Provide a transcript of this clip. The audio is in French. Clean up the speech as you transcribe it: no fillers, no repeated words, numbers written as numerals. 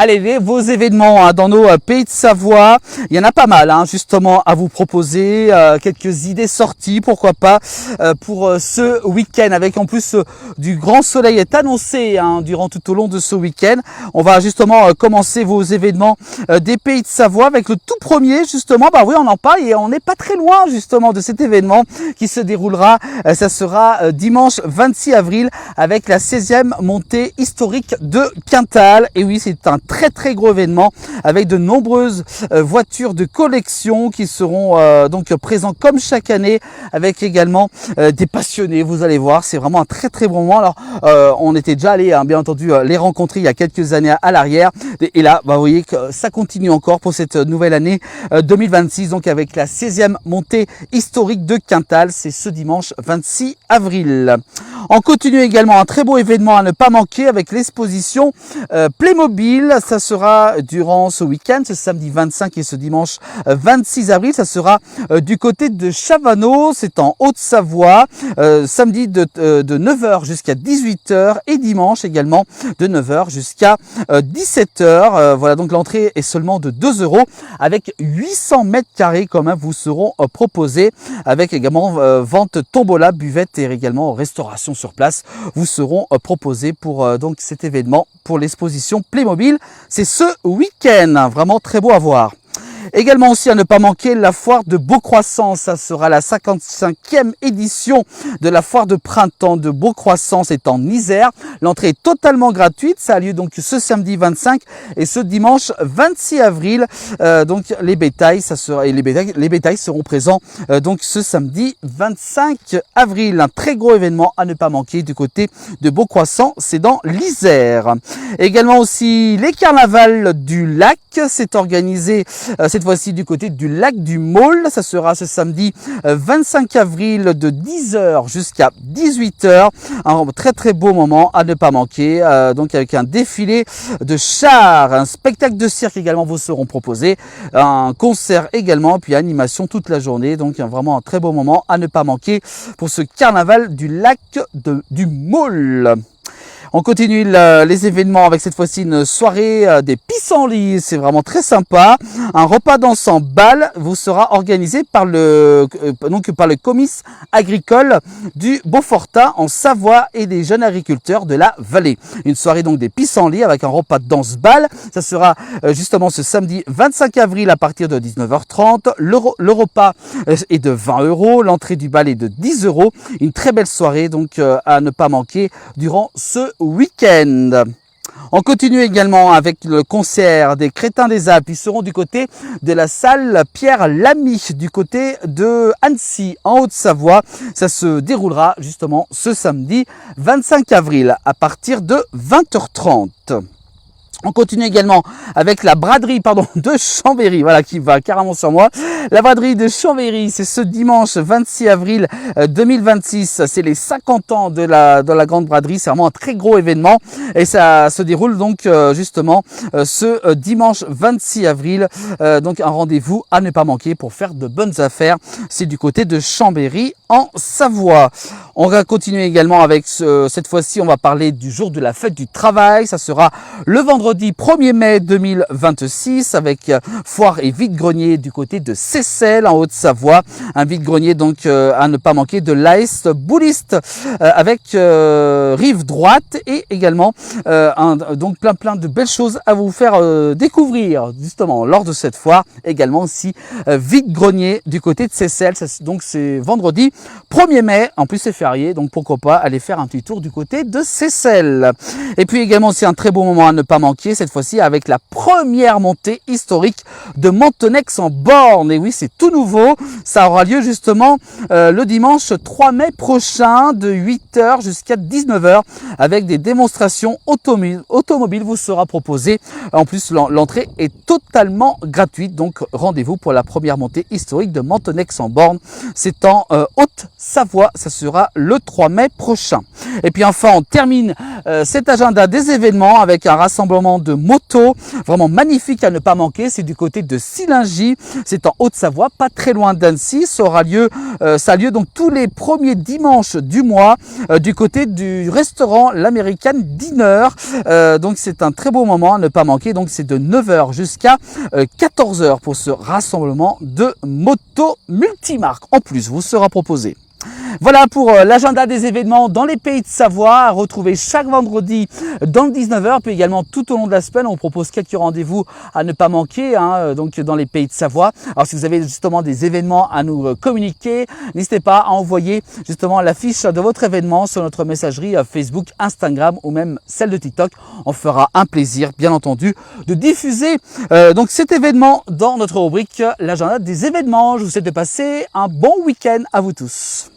Allez, vos événements dans nos pays de Savoie, il y en a pas mal justement à vous proposer, quelques idées sorties, pourquoi pas, pour ce week-end, avec en plus du grand soleil est annoncé durant tout au long de ce week-end. On va justement commencer vos événements des pays de Savoie avec le tout premier justement, oui on en parle et on n'est pas très loin justement de cet événement qui se déroulera, ça sera dimanche 26 avril avec la 16e montée historique de Quintal. Et oui, c'est un très gros événement avec de nombreuses voitures de collection qui seront donc présents comme chaque année, avec également des passionnés. Vous allez voir, c'est vraiment un très bon moment. Alors on était déjà allé bien entendu les rencontrer il y a quelques années à l'arrière, et là vous voyez que ça continue encore pour cette nouvelle année 2026, donc avec la 16e montée historique de Quintal. C'est ce dimanche 26 avril. On continue également un très beau événement à ne pas manquer avec l'exposition Playmobil. Ça sera durant ce week-end, ce samedi 25 et ce dimanche 26 avril. Ça sera du côté de Chavannes, c'est en Haute-Savoie, samedi de 9h jusqu'à 18h et dimanche également de 9h jusqu'à 17h. Voilà, donc l'entrée est seulement de 2 € avec 800 mètres carrés quand même vous seront proposés, avec également vente tombola, buvette et également restauration sur place vous seront proposés pour donc cet événement pour l'exposition Playmobil. C'est ce week-end, vraiment très beau à voir. Également aussi à ne pas manquer la foire de Beaucroissant, ça sera la 55e édition de la foire de printemps de Beaucroissant, c'est en Isère. L'entrée est totalement gratuite, ça a lieu donc ce samedi 25 et ce dimanche 26 avril. Donc les bétails, les bétails seront présents donc ce samedi 25 avril. Un très gros événement à ne pas manquer du côté de Beaucroissant, c'est dans l'Isère. Également aussi les carnavals du lac, c'est organisé cette fois-ci du côté du lac du Maule. Ça sera ce samedi 25 avril de 10h jusqu'à 18h. Un très beau moment à ne pas manquer. Donc avec un défilé de chars, un spectacle de cirque également vous seront proposés, un concert également, puis animation toute la journée. Donc vraiment un très beau moment à ne pas manquer pour ce carnaval du lac du Maule. On continue les événements avec cette fois-ci une soirée des pissenlits. C'est vraiment très sympa. Un repas dansant bal vous sera organisé par le comice agricole du Beaufortin en Savoie et des jeunes agriculteurs de la vallée. Une soirée donc des pissenlits avec un repas de danse bal. Ça sera justement ce samedi 25 avril à partir de 19h30. Le repas est de 20 €. L'entrée du bal est de 10 €. Une très belle soirée donc à ne pas manquer durant ce week-end. On continue également avec le concert des Crétins des Alpes. Ils seront du côté de la salle Pierre Lamy, du côté de Annecy, en Haute-Savoie. Ça se déroulera justement ce samedi 25 avril à partir de 20h30. On continue également avec la braderie de Chambéry, voilà qui va carrément sur moi. La braderie de Chambéry, c'est ce dimanche 26 avril 2026. C'est les 50 ans de la grande braderie. C'est vraiment un très gros événement et ça se déroule donc justement ce dimanche 26 avril. Donc un rendez-vous à ne pas manquer pour faire de bonnes affaires. C'est du côté de Chambéry en Savoie. On va continuer également avec cette fois-ci, on va parler du jour de la fête du travail. Ça sera le vendredi 1er mai 2026 avec foire et vide-grenier du côté de Seyssel en Haute-Savoie. Un vide-grenier donc à ne pas manquer de l'AS Bouliste avec rive droite et également donc plein de belles choses à vous faire découvrir justement lors de cette foire. Également aussi vide-grenier du côté de Seyssel. Donc c'est vendredi 1er mai. En plus c'est férié, donc pourquoi pas aller faire un petit tour du côté de Seyssel. Et puis également aussi un très beau moment à ne pas manquer, cette fois-ci avec la première montée historique de Mentonex en borne. Et oui, c'est tout nouveau. Ça aura lieu justement le dimanche 3 mai prochain de 8h jusqu'à 19h avec des démonstrations automobiles vous sera proposé. En plus, l'entrée est totalement gratuite. Donc rendez-vous pour la première montée historique de Mentonex en borne. C'est en Haute-Savoie. Ça sera le 3 mai prochain. Et puis enfin, on termine cet agenda des événements avec un rassemblement événement de moto, vraiment magnifique à ne pas manquer. C'est du côté de Sillingy, c'est en Haute-Savoie, pas très loin d'Annecy. Ça a lieu donc tous les premiers dimanches du mois du côté du restaurant l'American Dinner. Donc c'est un très beau moment à ne pas manquer. Donc c'est de 9h jusqu'à 14h pour ce rassemblement de motos multimarques. En plus, vous sera proposé. Voilà pour l'agenda des événements dans les pays de Savoie, à retrouver chaque vendredi dans le 19h, puis également tout au long de la semaine. On propose quelques rendez-vous à ne pas manquer, donc dans les pays de Savoie. Alors si vous avez justement des événements à nous communiquer, n'hésitez pas à envoyer justement l'affiche de votre événement sur notre messagerie Facebook, Instagram ou même celle de TikTok. On fera un plaisir, bien entendu, de diffuser donc cet événement dans notre rubrique l'agenda des événements. Je vous souhaite de passer un bon week-end à vous tous.